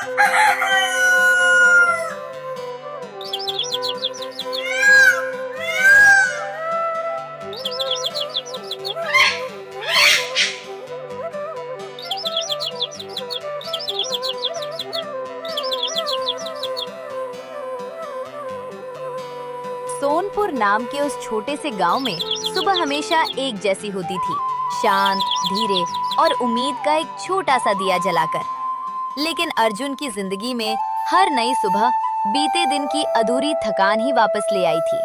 सोनपुर नाम के उस छोटे से गांव में सुबह हमेशा एक जैसी होती थी, शांत, धीरे और उम्मीद का एक छोटा सा दिया जलाकर। लेकिन अर्जुन की जिंदगी में हर नई सुबह बीते दिन की अधूरी थकान ही वापस ले आई थी।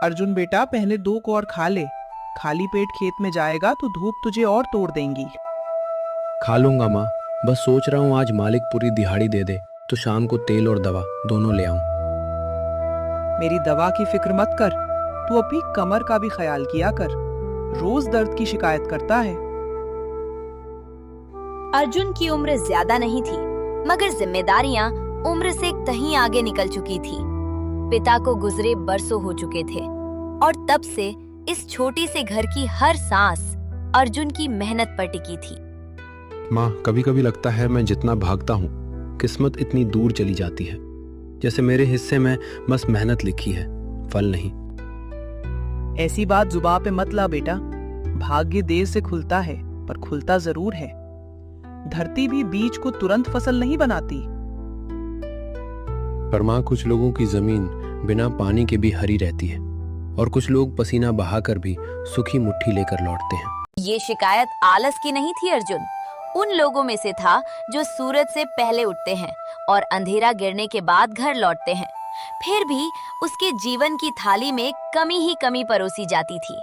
अर्जुन बेटा, पहले 2 कोर खा ले। खाली पेट खेत में जाएगा तो धूप तुझे और तोड़ देंगी। खा लूंगा माँ, बस सोच रहा हूँ आज मालिक पूरी दिहाड़ी दे दे तो शाम को तेल और दवा दोनों ले आऊं। मेरी दवा की फिक्र मत कर, तू अपनी कमर का भी ख्याल किया कर। रोज दर्द की शिकायत करता है। अर्जुन की उम्र ज्यादा नहीं थी, मगर जिम्मेदारियां उम्र से कहीं आगे निकल चुकी थी। पिता को गुजरे बरसों हो चुके थे और तब से इस छोटी से घर की हर सांस अर्जुन की मेहनत पर टिकी थी। माँ, कभी कभी लगता है मैं जितना भागता हूँ किस्मत इतनी दूर चली जाती है, जैसे मेरे हिस्से में बस मेहनत लिखी है, फल नहीं। ऐसी बात जुबान पे मत ला बेटा। भाग्य देर से खुलता है पर खुलता जरूर है। धरती भी बीज को तुरंत फसल नहीं बनाती। पर माँ, कुछ लोगों की जमीन बिना पानी के भी हरी रहती है और कुछ लोग पसीना बहाकर भी सूखी मुट्ठी लेकर लौटते हैं। ये शिकायत आलस की नहीं थी अर्जुन, उन लोगों में से था जो सूरज से पहले उठते हैं और अंधेरा गिरने के बाद घर लौटते हैं। फिर भी उसके जीवन की थाली में कमी ही कमी परोसी जाती थी।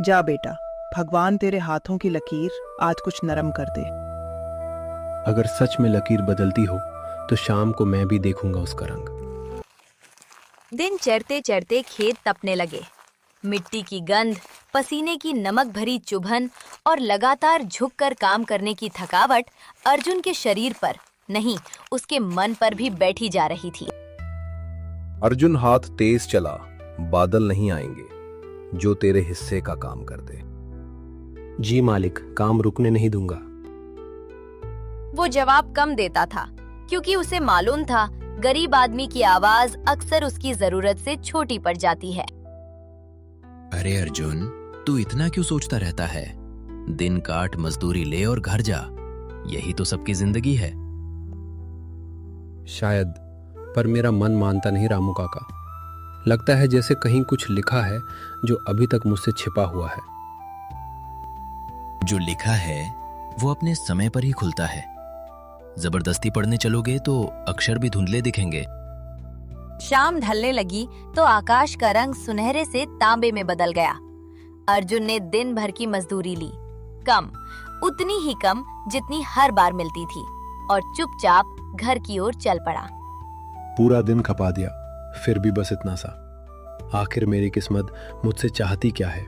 जा बेटा, भगवान तेरे हाथों की लकीर आज कुछ नरम कर दे। अगर सच में लकीर बदलती हो तो शाम को मैं भी देखूंगा उसका रंग। दिन चढ़ते चढ़ते खेत तपने लगे। मिट्टी की गंध, पसीने की नमक भरी चुभन और लगातार झुककर काम करने की थकावट अर्जुन के शरीर पर नहीं, उसके मन पर भी बैठी जा रही थी। अर्जुन, हाथ तेज चला, बादल नहीं आएंगे जो तेरे हिस्से का काम कर दे। जी मालिक, काम रुकने नहीं दूंगा। वो जवाब कम देता था क्योंकि उसे मालूम था गरीब आदमी की आवाज अक्सर उसकी जरूरत से छोटी पड़ जाती है। अरे अर्जुन, तू इतना क्यों सोचता रहता है? दिन काट, मजदूरी ले और घर जा, यही तो सबकी जिंदगी है। शायद, पर मेरा मन मानता नहीं रामू काका। लगता है जैसे कहीं कुछ लिखा है जो अभी तक मुझसे छिपा हुआ है। जो लिखा है वो अपने समय पर ही खुलता है। जबरदस्ती पढ़ने चलोगे तो अक्षर भी धुंधले दिखेंगे। शाम ढलने लगी तो आकाश का रंग सुनहरे से तांबे में बदल गया। अर्जुन ने दिन भर की मजदूरी ली, कम, उतनी ही कम जितनी हर बार मिलती थी, और चुपचाप घर की ओर चल पड़ा। पूरा दिन खपा दिया, फिर भी बस इतना सा। आखिर मेरी किस्मत मुझसे चाहती क्या है?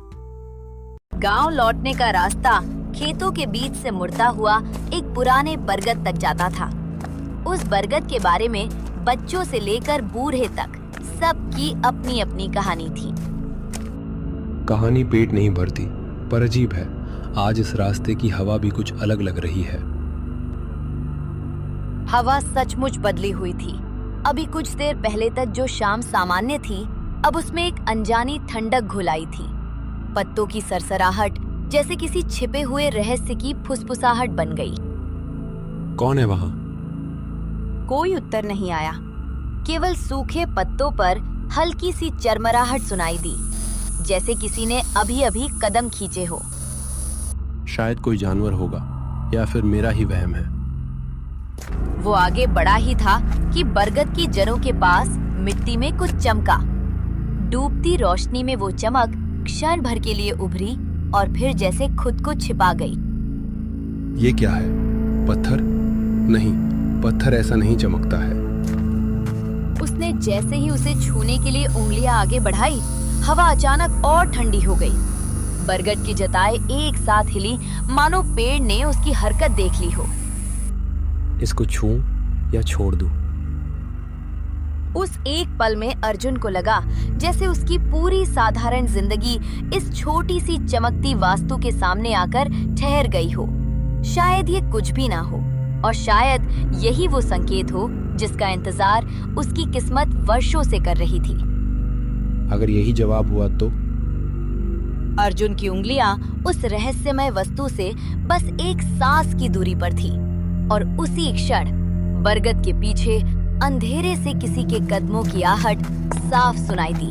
गांव लौटने का रास्ता खेतों के बीच से मुड़ता हुआ एक पुराने बरगद तक जाता था। उस बरगद के बारे में बच्चों से लेकर बूढ़े तक सबकी अपनी अपनी कहानी थी। कहानी पेट नहीं भरती, पर अजीब है, आज इस रास्ते की हवा भी कुछ अलग लग रही है। हवा सचमुच बदली हुई थी। अभी कुछ देर पहले तक जो शाम सामान्य थी, अब उसमें एक अनजानी ठंडक घुलाई थी। पत्तों की सरसराहट जैसे किसी छिपे हुए रहस्य की फुसफुसाहट बन गई। कौन है वहाँ? कोई उत्तर नहीं आया। केवल सूखे पत्तों पर हल्की सी चरमराहट सुनाई दी, जैसे किसी ने अभी अभी कदम खींचे हो। शायद कोई जानवर होगा या फिर मेरा ही वहम है। वो आगे बढ़ा ही था कि बरगद की जड़ों के पास मिट्टी में कुछ चमका। डूबती रोशनी में वो चमक क्षण भर के लिए उभरी और फिर जैसे खुद को छिपा गई। ये क्या है? पत्थर? नहीं, पत्थर ऐसा नहीं चमकता है। उसने जैसे ही उसे छूने के लिए उंगलियां आगे बढ़ाई, हवा अचानक और ठंडी हो गई। बरगद की जताएं एक साथ हिली, मानो पेड़ ने उसकी हरकत देख ली हो। इसको छूं या छोड़ दूं? उस एक पल में अर्जुन को लगा जैसे उसकी पूरी साधारण जिंदगी इस छोटी सी चमकती वास्तु के सामने आकर ठहर गई हो। शायद ये कुछ भी ना हो, और शायद यही वो संकेत हो जिसका इंतजार उसकी किस्मत वर्षों से कर रही थी। अगर यही जवाब हुआ तो? अर्जुन की उंगलियां उस रहस्यमय वस्तु से बस एक सांस की दूरी पर थी और उसी क्षण बरगद के पीछे अंधेरे से किसी के कदमों की आहट साफ सुनाई दी,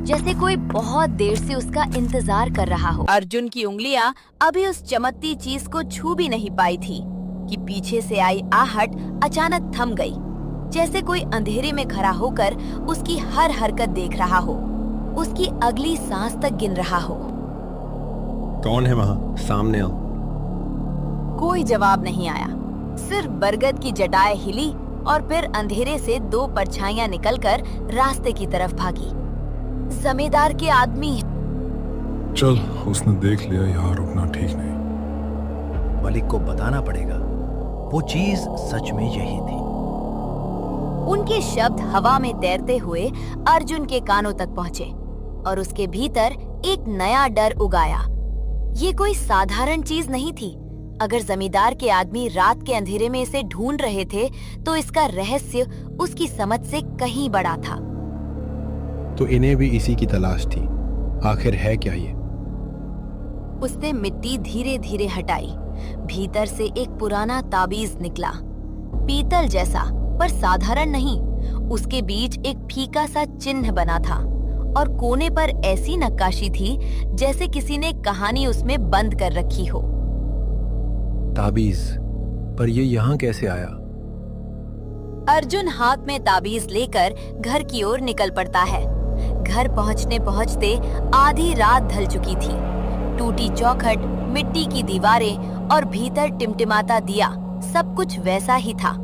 जैसे कोई बहुत देर से उसका इंतजार कर रहा हो। अर्जुन की उंगलियां अभी उस चमकती चीज को छू भी नहीं पाई थी कि पीछे से आई आहट अचानक थम गई, जैसे कोई अंधेरे में खड़ा होकर उसकी हर हरकत देख रहा हो, उसकी अगली सांस तक गिन रहा हो। कौन है वहाँ? सामने आओ। कोई जवाब नहीं आया, सिर्फ बरगद की जटाएं हिली और फिर अंधेरे से दो परछाइयां निकलकर रास्ते की तरफ भागी। जमींदार के आदमी। चल, उसने देख लिया, यहाँ रुकना ठीक नहीं। मलिक को बताना पड़ेगा, वो चीज सच में यही थी। उनके शब्द हवा में तैरते हुए अर्जुन के कानों तक पहुंचे और उसके भीतर एक नया डर उगाया। ये कोई साधारण चीज नहीं थी। अगर जमींदार के आदमी रात के अंधेरे में इसे ढूंढ रहे थे, तो इसका रहस्य उसकी समझ से कहीं बड़ा था। तो इन्हें भी इसी की तलाश थी। आखिर है क्या ये? उसने मिट्टी धीरे धीरे हटाई। भीतर से एक पुराना ताबीज निकला, पीतल जैसा पर साधारण नहीं। उसके बीच एक फीका सा चिन्ह बना था और कोने पर ऐसी नक्काशी थी जैसे किसी ने कहानी उसमें बंद कर रखी हो। ताबीज? पर ये यहाँ कैसे आया? अर्जुन हाथ में ताबीज लेकर घर की ओर निकल पड़ता है। घर पहुंचने पहुंचते आधी रात ढल चुकी थी। टूटी चौखट, मिट्टी की दीवारें और भीतर टिमटिमाता दिया, सब कुछ वैसा ही था।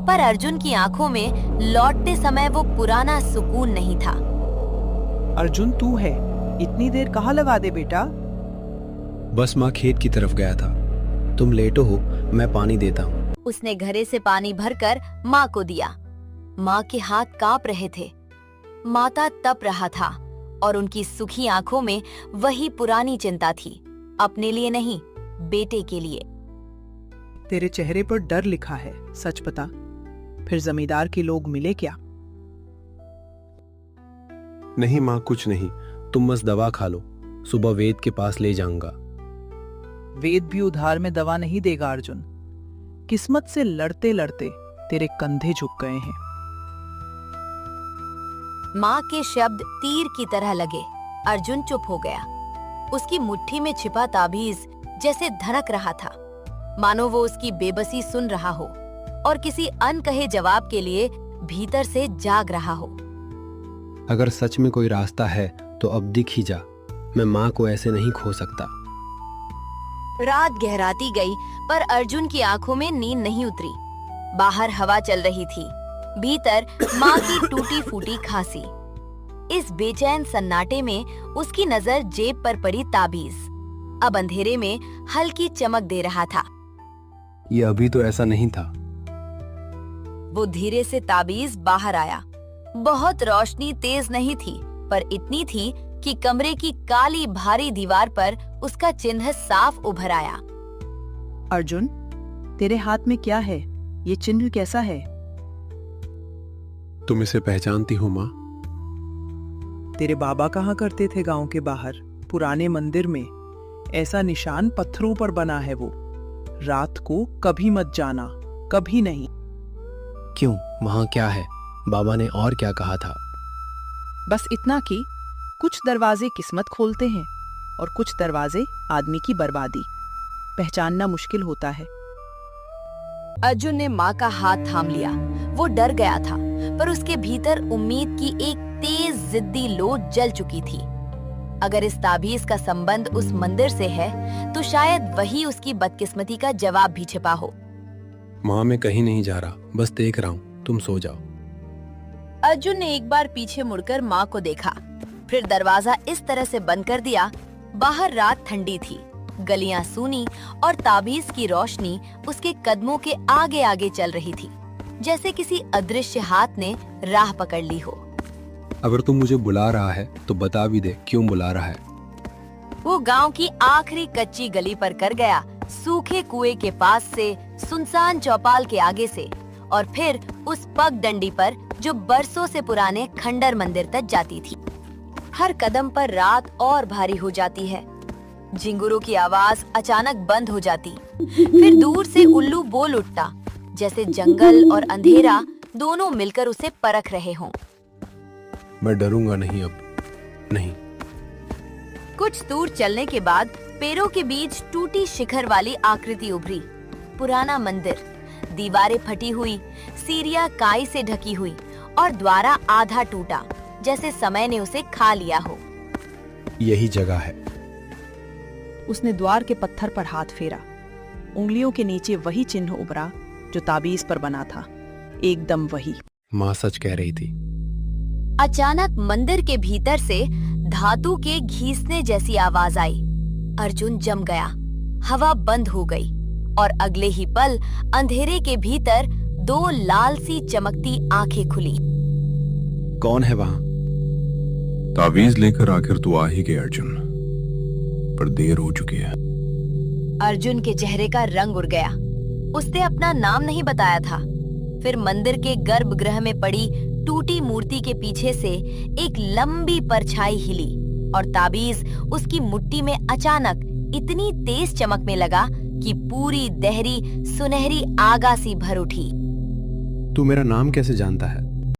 पर अर्जुन की आंखों में लौटते समय वो पुराना सुकून नहीं था। अर्जुन, तू है? इतनी देर कहाँ लगा दे बेटा? बस माँ खेत की तरफ गया था। तुम लेटो हो, मैं पानी देता हूँ। उसने घड़े से पानी भरकर माँ को दिया। माँ के हाथ कांप रहे थे। माता तप रहा था और उनकी सुखी आंखों में वही पुरानी चिंता थी, अपने लिए नहीं, बेटे के लिए। तेरे चेहरे पर डर लिखा है, सच बता। फिर जमींदार के लोग मिले क्या? नहीं माँ, कुछ नहीं। तुम बस दवा खा लो, सुबह वेद के पास ले जाऊंगा। वेद भी उधार में दवा नहीं देगा अर्जुन। किस्मत से लड़ते लड़ते तेरे कंधे झुक गए हैं। माँ के शब्द तीर की तरह लगे। अर्जुन चुप हो गया। उसकी मुट्ठी में छिपा ताबीज जैसे धड़क रहा था, मानो वो उसकी बेबसी सुन रहा हो और किसी अनकहे जवाब के लिए भीतर से जाग रहा हो। अगर सच में कोई रास्ता है तो अब दिख ही जा। मैं माँ को ऐसे नहीं खो सकता। रात गहराती गई पर अर्जुन की आंखों में नींद नहीं उतरी। बाहर हवा चल रही थी, भीतर माँ की टूटी फूटी खांसी। इस बेचैन सन्नाटे में उसकी नजर जेब पर पड़ी ताबीज अब अंधेरे में हल्की चमक दे रहा था। ये अभी तो ऐसा नहीं था। वो धीरे से ताबीज बाहर आया। बहुत रोशनी तेज नहीं थी, पर इतनी थी कि कमरे की काली भारी दीवार पर उसका चिन्ह साफ उभर आया। अर्जुन, तेरे हाथ में क्या है? ये चिन्ह कैसा है? तुम इसे पहचानती हो माँ? तेरे बाबा कहाँ करते थे गांव के बाहर, पुराने मंदिर में। ऐसा निशान पत्थरों पर बना है वो। रात को कभी मत जाना, कभी नहीं। क्यों? वहाँ क्या है? बाबा ने और क्या कहा था? बस इतना कि कुछ दरवाजे किस्मत खोलते हैं और कुछ दरवाजे आदमी की बर्बादी। पहचानना मुश्किल होता है। अर्जुन ने माँ का हाथ थाम लिया। वो डर गया था, पर उसके भीतर उम्मीद की एक तेज जिद्दी लो जल चुकी थी। अगर इस ताबीज का संबंध उस मंदिर से है, तो शायद वही उसकी बदकिस्मती का जवाब भी छिपा हो। माँ, मैं कहीं नहीं जा रहा, बस देख रहा हूँ। तुम सो जाओ। अर्जुन ने एक बार पीछे मुड़कर माँ को देखा, फिर दरवाजा इस तरह से बंद कर दिया। बाहर रात ठंडी थी, गलियां सूनी और ताबीज की रोशनी उसके कदमों के आगे आगे चल रही थी, जैसे किसी अदृश्य हाथ ने राह पकड़ ली हो। अगर तू मुझे बुला रहा है तो बता भी दे क्यों बुला रहा है। वो गांव की आखिरी कच्ची गली पर कर गया। सूखे कुएं के पास से सुनसान चौपाल के आगे से और फिर उस पगडंडी पर जो बरसों से पुराने खंडर मंदिर तक जाती थी। हर कदम पर रात और भारी हो जाती है। झिंगुरों की आवाज अचानक बंद हो जाती, फिर दूर से उल्लू बोल उठता, जैसे जंगल और अंधेरा दोनों मिलकर उसे परख रहे हों। मैं डरूंगा नहीं अब, नहीं। कुछ दूर चलने के बाद पेड़ों के बीच टूटी शिखर वाली आकृति उभरी। पुराना मंदिर, दीवारें फटी हुई, सीढ़ियां काई से ढकी हुई और द्वारा आधा टूटा, जैसे समय ने उसे खा लिया हो। यही जगह है। उसने द्वार के पत्थर पर हाथ फेरा। उंगलियों के नीचे वही चिन्ह उभरा जो ताबीज पर बना था, एकदम वही। माँ सच कह रही थी। अचानक मंदिर के भीतर से धातु के घीसने जैसी आवाज आई। अर्जुन जम गया। हवा बंद हो गई और अगले ही पल अंधेरे के भीतर दो लाल सी चमकती आंखें खुली। कौन है वहां? तावीज लेकर आखिर तू आ ही गया अर्जुन, पर देर हो चुकी है। अर्जुन के चेहरे का रंग उड़ गया। उसने अपना नाम नहीं बताया था। फिर मंदिर के गर्भगृह में पड़ी टूटी मूर्ति के पीछे से एक लंबी परछाई हिली और ताबीज उसकी मुट्ठी में अचानक इतनी तेज चमकने लगा कि पूरी देहरी सुनहरी आगा सी भर उठी। तू मेरा नाम कैसे जानता है?